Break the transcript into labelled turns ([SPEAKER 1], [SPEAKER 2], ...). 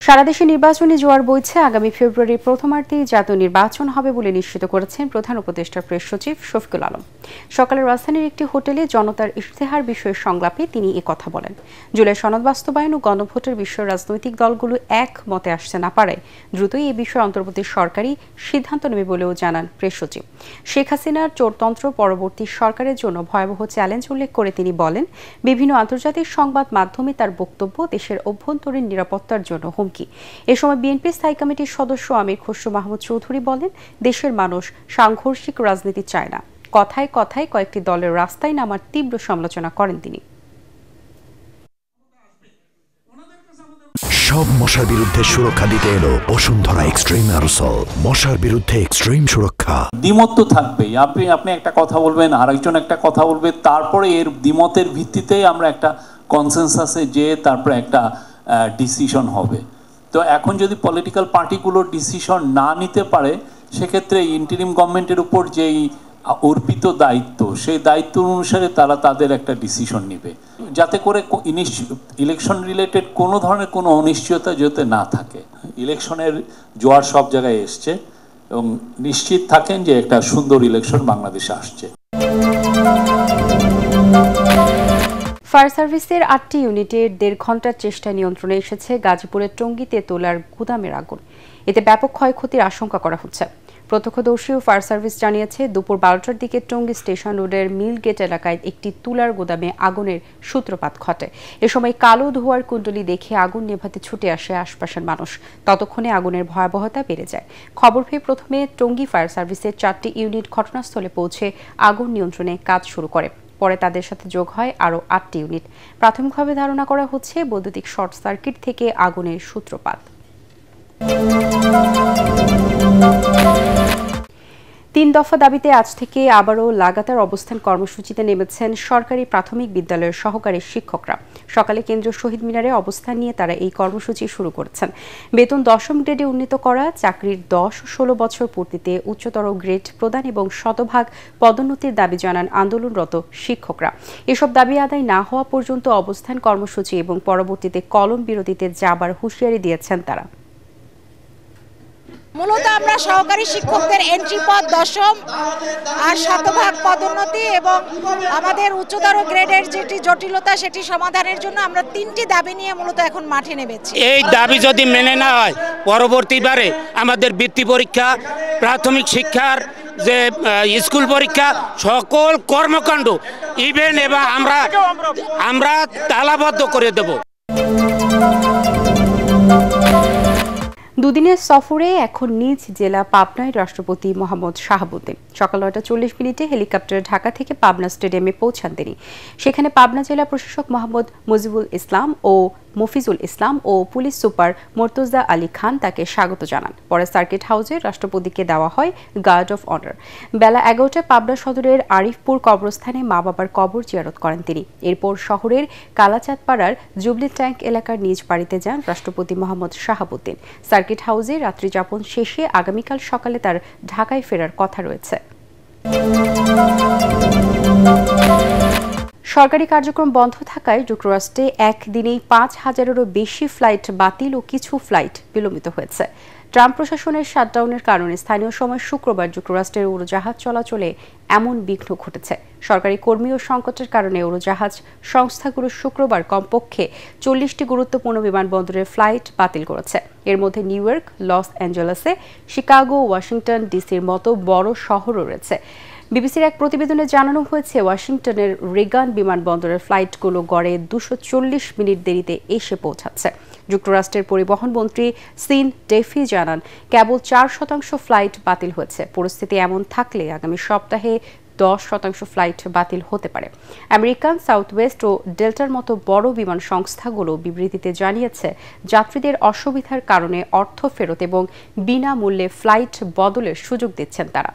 [SPEAKER 1] সারা দেশে নির্বাচনী জোয়ার বইছে। আগামী ফেব্রুয়ারির প্রথমার্ধেই জাতীয় নির্বাচন হবে বলে নিশ্চিত করেছেন প্রধান উপদেষ্টা প্রেস সচিব শফিকুল আলম। সকালে রাজধানীর একটি হোটেলে জনতার ইশতেহার বিষয়ে সংলাপে তিনি কথা বলেন। জুলাই সনদ বাস্তবায়ন ও গণভোটের বিষয়ে রাজনৈতিক দলগুলো এক মতে আসতে না পারায় দ্রুতই এ বিষয়ে অন্তর্বর্তী সরকারি সিদ্ধান্ত নেবে বলেও জানান প্রেস সচিব। শেখ হাসিনার চোরতন্ত্র পরবর্তী সরকারের জন্য ভয়াবহ চ্যালেঞ্জ উল্লেখ করে তিনি বলেন, বিভিন্ন আন্তর্জাতিক সংবাদ মাধ্যমে তার বক্তব্য দেশের অভ্যন্তরীণ নিরাপত্তার জন্য হুমকি। এ সময় বিএনপি স্থায়ী কমিটির সদস্য আমির খসরু মাহমুদ চৌধুরী বলেন, দেশের মানুষ সাংঘর্ষিক রাজনীতি চায় না। কথায় কথায় কয়েকটি দলের রাস্তায় নামার তীব্র সমালোচনা করেন তিনি।
[SPEAKER 2] সব মশার বিরুদ্ধে সুরক্ষা দিতে এলো বসুন্ধরা এক্সট্রিম অ্যারোসল। মশার বিরুদ্ধে এক্সট্রিম সুরক্ষা।
[SPEAKER 3] দ্বিমত তো থাকবেই। আপনি একটা কথা বলবেন, আরেকজন একটা কথা বলবে, তারপরে এর দ্বিমতের ভিত্তিতেই আমরা একটা কনসেনসাসে যেয়ে তারপরে একটা ডিসিশন হবে। তো এখন যদি পলিটিক্যাল পার্টিগুলো ডিসিশন না নিতে পারে, সেক্ষেত্রে ইন্টারিম গভর্নমেন্টের উপর যেই অর্পিত দায়িত্ব, সেই দায়িত্ব অনুসারে তারা তাদের একটা ডিসিশন নেবে, যাতে করে ইলেকশন রিলেটেড কোনো ধরনের কোনো অনিশ্চয়তা যাতে না থাকে। ইলেকশনের জোয়ার সব জায়গায় এসছে এবং নিশ্চিত থাকেন যে একটা সুন্দর ইলেকশন বাংলাদেশে আসছে।
[SPEAKER 1] ফায়ার সার্ভিসের ৮টি ইউনিটের ১.৫ ঘণ্টার চেষ্টা নিয়ন্ত্রণে এসেছে গাজীপুরের টঙ্গীতে তোলার গুদামের আগুন। এতে ব্যাপক ক্ষয়ক্ষতির আশঙ্কা করা হচ্ছে। প্রত্যক্ষদর্শী ও ফায়ার সার্ভিস জানিয়েছে, দুপুর ১২টার দিকে টঙ্গী স্টেশন রোডের মিল গেট এলাকায় একটি তুলার গুদামে আগুনের সূত্রপাত ঘটে। এ সময় কালো ধোঁয়ার কুণ্ডলী দেখে আগুন নেভাতে ছুটে আসে আশপাশের মানুষ। ততক্ষণে আগুনের ভয়াবহতা বেড়ে যায়। খবর পেয়ে প্রথমে টঙ্গী ফায়ার সার্ভিসের ৪টি ইউনিট ঘটনাস্থলে পৌঁছে আগুন নিয়ন্ত্রণে কাজ শুরু করে। পরে তাদের সাথে যোগ হয় আরও ৮টি ইউনিট। প্রাথমিকভাবে ধারণা করা হচ্ছে বৈদ্যুতিক শর্ট সার্কিট থেকে আগুনের সূত্রপাত। ৩ দফা দাবিতে আজ থেকে আবারও লাগাতার অবস্থান কর্মসূচিতে নেমেছেন সরকারি প্রাথমিক বিদ্যালয়ের সহকারী শিক্ষকরা। সকালে কেন্দ্রীয় শহীদ মিনারে অবস্থান নিয়ে তারা এই কর্মসূচি শুরু করেছেন। বেতন ১০ম গ্রেডে উন্নীত করা, চাকরির ১০ ও ১৬ বছর পূর্তিতে উচ্চতর গ্রেড প্রদান এবং শতভাগ পদোন্নতির দাবি জানান আন্দোলনরত শিক্ষকরা। এসব দাবি আদায় না হওয়া পর্যন্ত অবস্থান কর্মসূচি এবং পরবর্তীতে কলম বিরতিতে যাবার হুঁশিয়ারি দিয়েছেন তারা।
[SPEAKER 4] মূলত আমরা সহকারী শিক্ষকদের এন্ট্রি পদ ১০ম আর শতভাগ পদোন্নতি এবং আমাদের উচ্চতর গ্রেডের যেটি জটিলতা সেটি সমাধানের জন্য আমরা ৩টি দাবি নিয়ে মূলত এখন মাঠে নেমেছি।
[SPEAKER 5] এই দাবি যদি মেনে না হয়, পরবর্তীবারে আমাদের বৃত্তি পরীক্ষা, প্রাথমিক শিক্ষার যে স্কুল পরীক্ষা, সকল কর্মকাণ্ড ইভেন এবং আমরা তালাবদ্ধ করে দেব।
[SPEAKER 1] দুদিনের সফরে এখন নিজ জেলা পাবনায় রাষ্ট্রপতি মোহাম্মদ শাহাবুদ্দিন। সকাল ৯টা:৪০ হেলিকপ্টারে ঢাকা থেকে পাবনা স্টেডিয়ামে পৌঁছান তিনি। সেখানে পাবনা জেলা প্রশাসক মোহাম্মদ মুজিবুল ইসলাম ও মফিজুল ইসলাম ও পুলিশ সুপার মোর্তজা আলী খান তাকে স্বাগত জানান। পরে সার্কিট হাউসে রাষ্ট্রপতিকে দেওয়া হয় গার্ড অফ অনার। বেলা ১১টায় পাবনা সদরের আরিফপুর কবরস্থানে মা বাবার কবর জিয়ারত করেন তিনি। এরপর শহরের কালাচাঁদপাড়ার জুবলি ট্যাঙ্ক এলাকার নিজ বাড়িতে যান রাষ্ট্রপতি মোহাম্মদ শাহাবুদ্দিন। সার্কিট হাউসে রাত্রি যাপন শেষে আগামীকাল সকালে তার ঢাকায় ফেরার কথা রয়েছে। সরকারি কার্যক্রম বন্ধ থাকায় যুক্তরাষ্ট্রে একদিনেই ৫,০০০-এরও বেশি ফ্লাইট বাতিল ও কিছু ফ্লাইট বিলম্বিত হয়েছে। ট্রাম্প প্রশাসনের শাটডাউনের কারণে স্থানীয় সময় শুক্রবার যুক্তরাষ্ট্রের উড়োজাহাজ চলাচলে এমন বিঘ্ন ঘটেছে। সরকারি কর্মী ও সংকটের কারণে উড়োজাহাজ সংস্থাগুলো শুক্রবার কমপক্ষে ৪০টি গুরুত্বপূর্ণ বিমানবন্দরের ফ্লাইট বাতিল করেছে। এর মধ্যে নিউ ইয়র্ক, লস অ্যাঞ্জেলেসে, শিকাগো, ওয়াশিংটন ডিসির মতো বড় শহরও রয়েছে। বিবিসির এক প্রতিবেদনে জানানো হয়েছে, ওয়াশিংটনের রেগান বিমানবন্দরের ফ্লাইটগুলো গড়ে ২৪০ মিনিট দেরিতে এসে পৌঁছাচ্ছে। যুক্তরাষ্ট্রের পরিবহন মন্ত্রী সিন ডেফি জানান, কেবল ৪% ফ্লাইট বাতিল হয়েছে। পরিস্থিতি এমন থাকলে আগামী সপ্তাহে 10% ফ্লাইট বাতিল হতে পারে। আমেরিকান, সাউথওয়েস্ট ও ডেল্টার মতো বড় বিমান সংস্থাগুলো বিবৃতিতে জানিয়েছে, যাত্রীদের অসুবিধার কারণে অর্থ ফেরত এবং বিনামূল্যে ফ্লাইট বদলের সুযোগ দিচ্ছেন তারা।